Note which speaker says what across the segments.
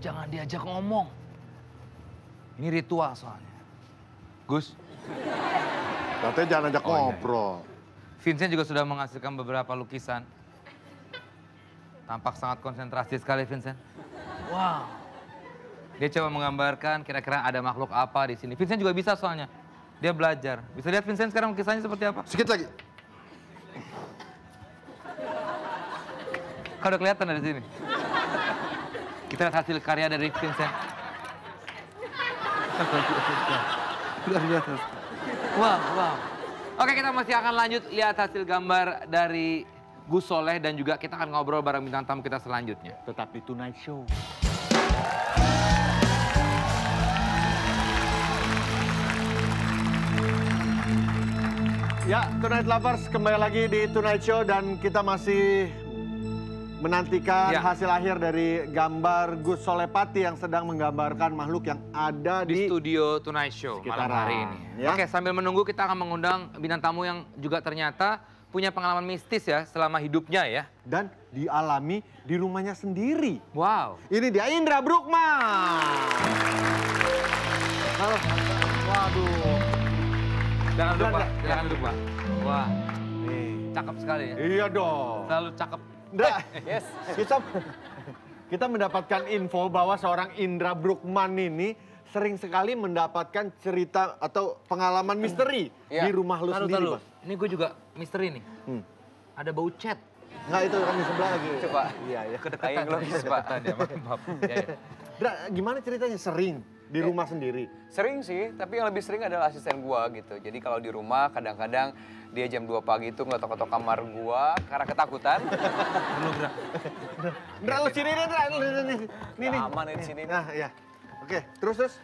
Speaker 1: jangan diajak ngomong. Ini ritual soalnya. Gus.
Speaker 2: Katanya jangan ajak ngobrol.
Speaker 1: Vincent juga sudah menghasilkan beberapa lukisan. Tampak sangat konsentrasi sekali Vincent. Wow. Dia coba menggambarkan kira-kira ada makhluk apa di sini. Vincent juga bisa soalnya. Dia belajar. Bisa lihat Vincent sekarang lukisannya seperti apa?
Speaker 2: Sedikit lagi.
Speaker 1: Kau udah kelihatan dari sini. Kita lihat hasil karya dari Vincent. Luar biasa. Wow. Oke, kita masih akan lanjut lihat hasil gambar dari Gus Soleh dan juga kita akan ngobrol bareng bintang tamu kita selanjutnya.
Speaker 2: Tetap di Tonight Show. Ya, Tonight Lovers kembali lagi di Tonight Show dan kita masih menantikan hasil akhir dari gambar Gus Soleh Pati yang sedang menggambarkan makhluk yang ada
Speaker 1: di studio Tonight Show malam hari ini. Ya? Oke, sambil menunggu kita akan mengundang bintang tamu yang juga ternyata punya pengalaman mistis ya selama hidupnya ya.
Speaker 2: Dan dialami di rumahnya sendiri.
Speaker 1: Wow.
Speaker 2: Ini dia Indra Bruggman. Halo. Waduh.
Speaker 1: Jangan lupa, jangan lupa. Wah, cakep sekali ya.
Speaker 2: Iya dong.
Speaker 1: Selalu cakep.
Speaker 2: Indra, yes. Kita mendapatkan info bahwa seorang Indra Bruggman ini sering sekali mendapatkan cerita atau pengalaman misteri di rumah lu sendiri, Bang.
Speaker 1: Ini gue juga misteri nih. Ada bau cat.
Speaker 2: Enggak, itu kan di sebelah lagi.
Speaker 3: Coba.
Speaker 2: Iya.
Speaker 1: Kedekatan Pak. Maaf.
Speaker 2: Indra, gimana ceritanya sering di rumah sendiri?
Speaker 3: Sering sih, tapi yang lebih sering adalah asisten gua gitu. Jadi kalau di rumah kadang-kadang dia jam 2 pagi itu ngetok-ngetok kamar gua karena ketakutan.
Speaker 2: Indra, lu sini deh, Indra. Nih.
Speaker 3: Aman di sini.
Speaker 2: Nah, iya. Oke, terus?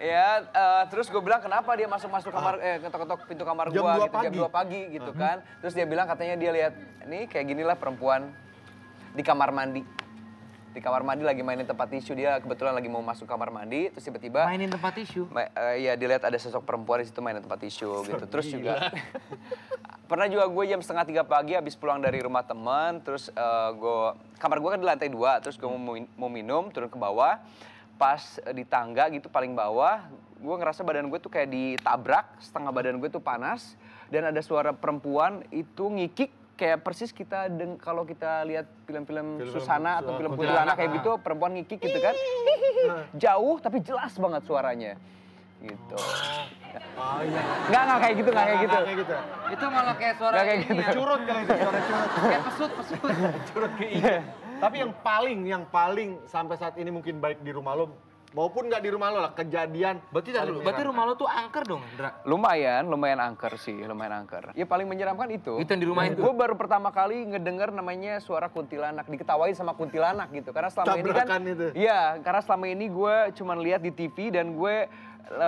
Speaker 3: Ya, terus gue bilang kenapa dia masuk kamar, ngetok-ngetok pintu kamar gua gitu, jam 2 pagi gitu kan. Terus dia bilang katanya dia lihat, ini kayak ginilah perempuan di kamar mandi. Di kamar mandi lagi mainin tempat tisu, dia kebetulan lagi mau masuk kamar mandi, terus tiba-tiba
Speaker 1: mainin tempat tisu?
Speaker 3: Iya, dilihat ada sosok perempuan di situ mainin tempat tisu gitu. Terus juga pernah juga gue jam 2:30 pagi habis pulang dari rumah teman, terus kamar gue kan di lantai 2, terus gue mau minum, turun ke bawah, pas di tangga gitu paling bawah, gue ngerasa badan gue tuh kayak ditabrak, setengah badan gue tuh panas, dan ada suara perempuan itu ngikik. Kayak persis kita kalau kita lihat film-film Susana atau film kuntilanak kayak gitu, perempuan ngikik gitu kan. Jauh tapi jelas banget suaranya. Gitu.
Speaker 2: Oh iya.
Speaker 3: Enggak kayak gitu, enggak kayak gitu.
Speaker 1: Itu malah kayak suara
Speaker 3: kayak gitu.
Speaker 2: Curut kali itu, suara curut.
Speaker 1: Kayak pesut.
Speaker 2: Curut kayak Tapi yang paling sampai saat ini mungkin baik di rumah lo maupun nggak di rumah lo lah, kejadian.
Speaker 1: Berarti rumah lo tuh angker dong, Indra?
Speaker 3: Lumayan angker sih, lumayan angker. Ya paling menyeramkan itu.
Speaker 1: Itu yang di rumah itu?
Speaker 3: Gue baru pertama kali ngedenger namanya suara kuntilanak, diketawain sama kuntilanak gitu. Karena selama ini kan, iya, karena selama ini gue cuma lihat di TV dan gue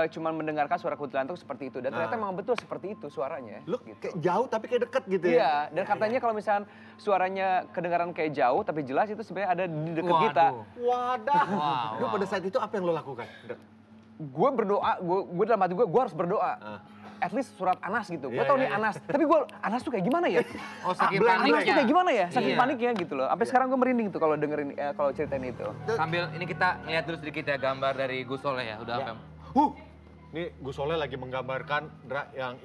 Speaker 3: cuma mendengarkan suara kuntilanak seperti itu. Dan ternyata memang betul seperti itu suaranya.
Speaker 2: Lu
Speaker 3: gitu.
Speaker 2: kayak jauh tapi kayak deket gitu ya?
Speaker 3: Iya, dan katanya kalau misalnya suaranya kedengaran kayak jauh tapi jelas itu sebenarnya ada di dekat kita.
Speaker 2: Wadah. Lu pada saat itu apa yang lo lakukan?
Speaker 3: Gue berdoa, gue dalam hati gue harus berdoa. At least surat Anas gitu. Gue tau nih Anas, tapi Anas tuh kayak gimana ya?
Speaker 1: Oh, saking paniknya.
Speaker 3: Anas tuh kayak gimana ya? Saking paniknya gitu loh. Sampai sekarang gue merinding tuh kalau dengerin, kalau ceritain itu.
Speaker 1: Sambil ini kita lihat dulu sedikit ya gambar dari Gus Soleh ya. Udah apa?
Speaker 2: Ini Gus Soleh lagi menggambarkan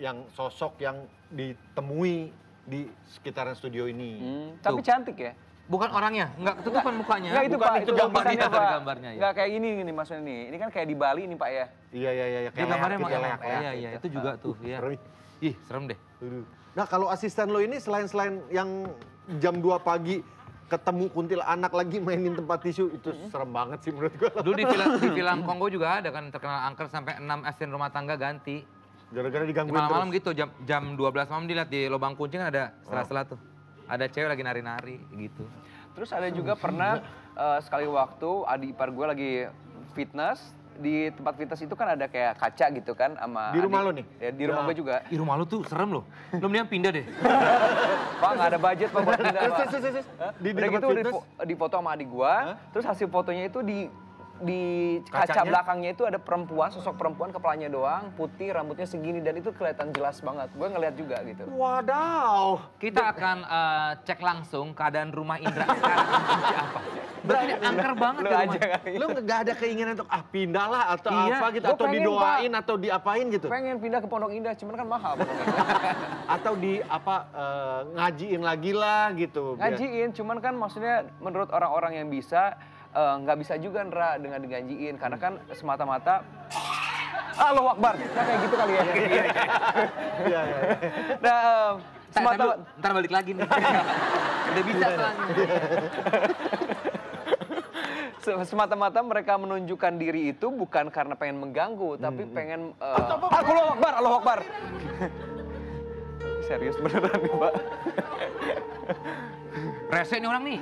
Speaker 2: yang sosok yang ditemui di sekitaran studio ini.
Speaker 3: Tapi cantik ya?
Speaker 1: Bukan orangnya, nggak ketutupan mukanya.
Speaker 3: Nggak, itu Pak, itu
Speaker 1: gambarnya,
Speaker 3: Pak.
Speaker 1: Gambarnya. Ya.
Speaker 3: Nggak kayak gini maksudnya nih. Ini kan kayak di Bali nih Pak ya.
Speaker 2: Iya.
Speaker 1: Kayak gambarnya emang
Speaker 2: leak.
Speaker 1: Iya, itu juga tuh. Ya. Ih, serem deh.
Speaker 2: Nah kalau asisten lo ini selain yang jam 2 pagi ketemu kuntilanak lagi mainin tempat tisu, itu serem banget sih menurut gue.
Speaker 1: Dulu di film Kongo juga ada kan terkenal angker sampai 6 asisten rumah tangga ganti.
Speaker 2: Gara-gara digangguin
Speaker 1: malam-malam gitu, jam 12 malam dilihat di lubang kuncing ada sela-sela tuh. Ada cewek lagi nari-nari gitu.
Speaker 3: Terus ada juga pernah sekali waktu adik ipar gue lagi fitness. Di tempat fitness itu kan ada kayak kaca gitu kan sama
Speaker 2: di rumah lo nih?
Speaker 3: Ya, di rumah gue juga.
Speaker 1: Di rumah lo tuh serem loh. Lo mendingan pindah deh.
Speaker 3: Pak nggak ada budget Pak buat pindah Pak.
Speaker 2: Udah
Speaker 3: gitu dipoto sama adik gue. Terus hasil fotonya itu di kaca belakangnya itu ada perempuan, sosok perempuan kepalanya doang, putih, rambutnya segini dan itu kelihatan jelas banget. Gue ngeliat juga gitu.
Speaker 2: Wadaw.
Speaker 1: Kita akan cek langsung keadaan rumah Indra sekarang seperti apa. Berarti ini angker banget
Speaker 3: Lu
Speaker 1: ya
Speaker 3: aja
Speaker 1: rumahnya.
Speaker 3: kali.
Speaker 2: Lu nggak ada keinginan untuk pindah lah atau
Speaker 1: Iya.
Speaker 2: apa gitu
Speaker 3: Gua
Speaker 2: atau
Speaker 3: pengen,
Speaker 2: didoain atau diapain gitu
Speaker 3: Pengen pindah ke Pondok Indah, cuman kan mahal Pondok Indah.
Speaker 2: atau di apa ngajiin lagi lah gitu.
Speaker 3: Ngajiin, cuman kan maksudnya menurut orang-orang yang bisa, nggak bisa juga Ndra dengan digajiin. Karena kan semata-mata, Allahu Akbar, nah, kayak gitu kali ya.
Speaker 2: Iya, iya.
Speaker 3: Nah,
Speaker 1: Ntar balik lagi nih. Udah bisa soalnya.
Speaker 3: semata-mata mereka menunjukkan diri itu bukan karena pengen mengganggu, tapi pengen Allahu Akbar, Allahu Akbar. Serius beneran nih, Pak.
Speaker 1: Rese nih orang nih.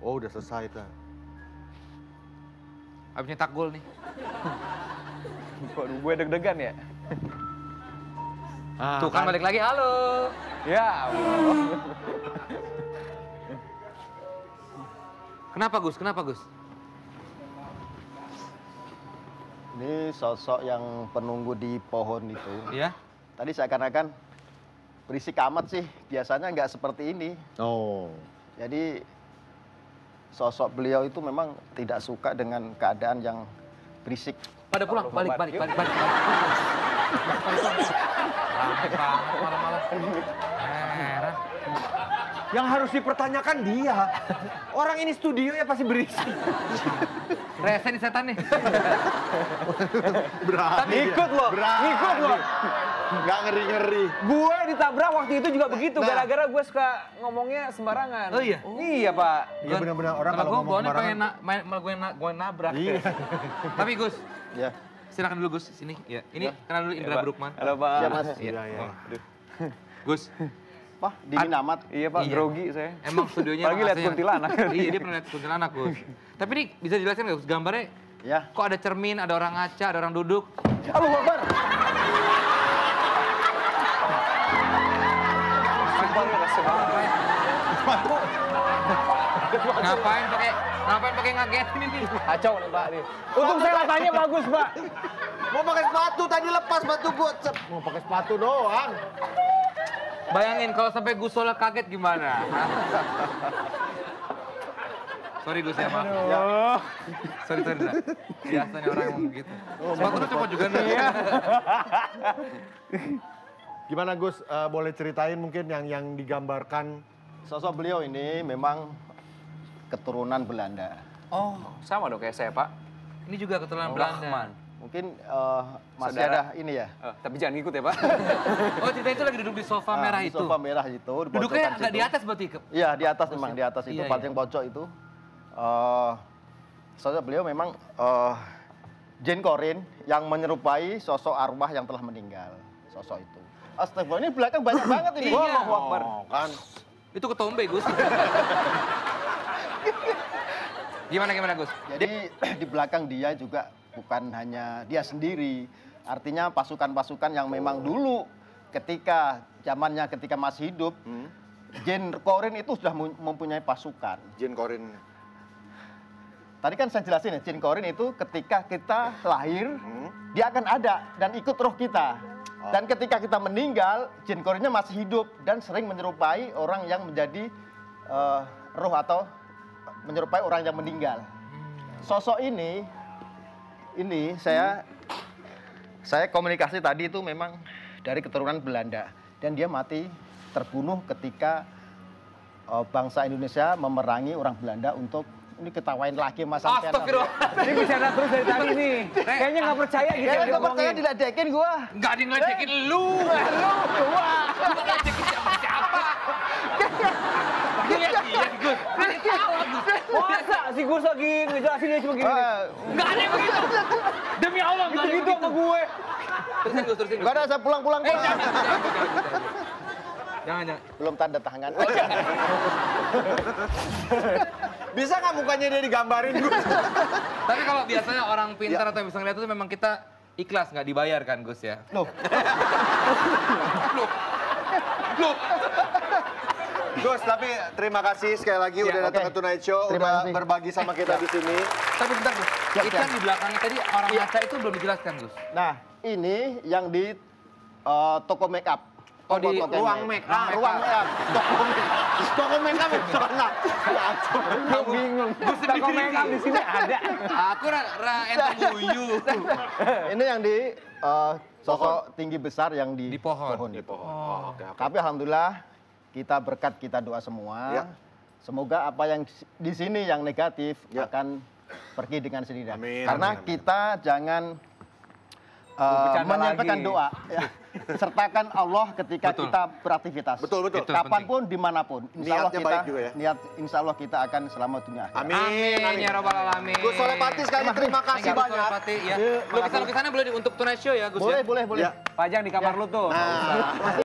Speaker 2: Oh, udah selesai tuh.
Speaker 1: Habis nyetak gol nih.
Speaker 3: Waduh, gue deg-degan ya.
Speaker 1: Tuh kan balik lagi, halo.
Speaker 3: Ya Allah.
Speaker 1: Kenapa Gus? Kenapa Gus?
Speaker 4: Ini sosok yang penunggu di pohon itu.
Speaker 1: Iya?
Speaker 4: Tadi seakan-akan berisik amat sih. Biasanya nggak seperti ini.
Speaker 2: Oh.
Speaker 4: Jadi sosok beliau itu memang tidak suka dengan keadaan yang berisik.
Speaker 1: Pada pulang, balik. Malam-malam. Heran.
Speaker 2: Yang harus dipertanyakan dia. Orang ini studio ya pasti berisik.
Speaker 1: Rese nih setan nih.
Speaker 2: Berani.
Speaker 3: Ngikut loh, ngikut loh.
Speaker 2: Nggak ngeri-ngeri.
Speaker 3: Gue ditabrak waktu itu juga begitu,
Speaker 2: Nah.
Speaker 3: gara-gara gue suka ngomongnya sembarangan.
Speaker 1: Oh iya?
Speaker 3: Iya, Pak.
Speaker 2: Iya benar-benar orang kalau
Speaker 1: gue
Speaker 2: ngomong
Speaker 1: bawaannya
Speaker 2: sembarangan.
Speaker 1: pengen malah gue nabrak.
Speaker 2: Iya.
Speaker 1: Tapi Gus,
Speaker 4: Ya,
Speaker 1: silakan dulu Gus sini. Ya, ini kenal dulu Indra
Speaker 3: Pak.
Speaker 1: Bruggman.
Speaker 3: Halo, Pak.
Speaker 4: ya Mas.
Speaker 2: Iya, iya.
Speaker 1: Gus,
Speaker 4: Wah, dingin amat.
Speaker 3: Iya, Pak,
Speaker 1: Iya.
Speaker 3: grogi saya.
Speaker 1: emang studionya
Speaker 3: Apalagi lihat
Speaker 1: rasanya-
Speaker 3: kuntilanak.
Speaker 1: Iya, dia pernah lihat kuntilanak Gus. Tapi ini bisa dijelaskan nggak Gus, gambarnya
Speaker 4: Ya.
Speaker 1: kok ada cermin, ada orang ngaca, ada orang duduk.
Speaker 4: Allahu Akbar.
Speaker 1: Ngapain pakai ngagetin ini?
Speaker 3: Kacau nih, Pak. Nih. Untung saya latanya bagus, Pak.
Speaker 2: Mau pakai sepatu tadi lepas sepatu gua. Mau pakai sepatu doang.
Speaker 1: Bayangin kalau sampai Gus Solah kaget gimana? Sorry Gus ya, Pak. Ya. Sorry. Ndra. Biasanya orang ngomong gitu. Sepatu copot juga nih.
Speaker 2: Gimana Gus? Boleh ceritain mungkin yang digambarkan?
Speaker 4: Sosok beliau ini memang keturunan Belanda.
Speaker 3: Oh, sama dong kayak saya, Pak.
Speaker 1: Ini juga keturunan Belanda.
Speaker 3: Rahman.
Speaker 4: Mungkin masih
Speaker 3: Saudara.
Speaker 4: ada ini ya.
Speaker 3: Tapi jangan ngikut ya, Pak.
Speaker 1: Oh, cerita itu lagi duduk di sofa merah
Speaker 4: Di
Speaker 1: itu.
Speaker 4: Sofa merah itu. di
Speaker 1: Duduknya
Speaker 4: pojokan
Speaker 1: agak
Speaker 4: situ.
Speaker 1: di atas berarti.
Speaker 4: Iya, di atas memang, di atas itu,
Speaker 1: Iya,
Speaker 4: paling pojok itu. Sosok beliau memang Jane Corin yang menyerupai sosok arwah yang telah meninggal. Sosok itu. Astagfirullah, ini belakang banyak banget ini.
Speaker 1: Iya.
Speaker 4: Allahu Akbar.
Speaker 2: Kan.
Speaker 1: Itu ketombe Gus. Gimana Gus?
Speaker 4: Jadi di belakang dia juga bukan hanya dia sendiri. Artinya pasukan-pasukan yang memang dulu ketika zamannya ketika masih hidup, Jane Corin itu sudah mempunyai pasukan.
Speaker 2: Jane Corin.
Speaker 4: Tadi kan saya jelasin ya, Jane Corin itu ketika kita lahir, dia akan ada dan ikut roh kita. Dan ketika kita meninggal, Jane Corinnya masih hidup dan sering menyerupai orang yang menjadi roh atau menyerupai orang yang meninggal. Sosok ini saya komunikasi tadi itu memang dari keturunan Belanda dan dia mati terbunuh ketika bangsa Indonesia memerangi orang Belanda untuk ini ketawain lagi Mas Antian.
Speaker 1: Astagfirullah.
Speaker 3: Ini bicara terus dari tadi nih. Kayaknya nggak percaya gitu.
Speaker 4: Kayaknya
Speaker 3: yang
Speaker 4: nggak percaya
Speaker 3: diomongin.
Speaker 4: diledekin gua.
Speaker 1: Nggak ada yang ngeledekin lu.
Speaker 3: Wah.
Speaker 1: Lu ngeledekin siapa? Dia Gus. Dia salah Gus.
Speaker 3: Masa si Gus lagi ngejelasin dia cuma gini.
Speaker 1: Nggak ada yang begitu. Demi Allah nggak ada yang
Speaker 3: Gitu sama gue.
Speaker 1: Terusin Gus.
Speaker 4: Gak ada, saya pulang-pulang.
Speaker 1: Jangan.
Speaker 4: Belum tanda tangan.
Speaker 2: Bisa nggak mukanya dia digambarin Gus?
Speaker 1: Tapi kalau biasanya orang pintar atau yang bisa ngeliat itu memang kita ikhlas nggak dibayar kan Gus ya?
Speaker 4: Loh,
Speaker 2: Gus, tapi terima kasih sekali lagi udah datang
Speaker 4: oke.
Speaker 2: ke Tonight Show,
Speaker 4: Terima
Speaker 2: udah
Speaker 4: kasih.
Speaker 2: berbagi sama kita di sini.
Speaker 1: Tapi bentar Gus, ikan di belakangnya tadi orang ngaca itu belum dijelaskan Gus.
Speaker 4: nah ini yang di toko make up.
Speaker 1: Oh, di
Speaker 2: ruang make up.
Speaker 4: Ruang make up.
Speaker 2: Toko make up di sana.
Speaker 4: Gue bingung.
Speaker 3: Toko makeup di sini ada.
Speaker 1: Aku ente guyu.
Speaker 4: Ini yang di sosok tinggi besar yang di,
Speaker 1: Di pohon.
Speaker 4: itu.
Speaker 2: Oh, oke.
Speaker 4: Tapi alhamdulillah kita berkat, kita doa semua.
Speaker 2: Ya.
Speaker 4: Semoga apa yang di sini yang negatif
Speaker 2: Ya.
Speaker 4: akan pergi dengan sendirinya.
Speaker 2: Amin,
Speaker 4: Karena
Speaker 2: amin, amin.
Speaker 4: kita jangan
Speaker 3: Bercanda
Speaker 4: menyampaikan
Speaker 3: lagi.
Speaker 4: doa. Ya. Sertakan Allah ketika
Speaker 1: Betul.
Speaker 4: kita beraktivitas.
Speaker 2: Betul, betul.
Speaker 1: Itu
Speaker 4: Kapanpun, dimanapun. Insya Allah
Speaker 2: Niatnya
Speaker 4: kita,
Speaker 2: baik juga ya.
Speaker 4: insya Allah kita akan selamat dunia akhirat.
Speaker 2: Amin.
Speaker 1: Ya Rabbal Alamin.
Speaker 2: Gus Soleh Pati sekali terima kasih banyak.
Speaker 1: Pati, ya. Lukisan-lukisannya boleh untuk Tonight Show ya Gus ya?
Speaker 4: Boleh.
Speaker 2: Ya.
Speaker 3: Pajang di kamar lu tuh.
Speaker 2: Nah,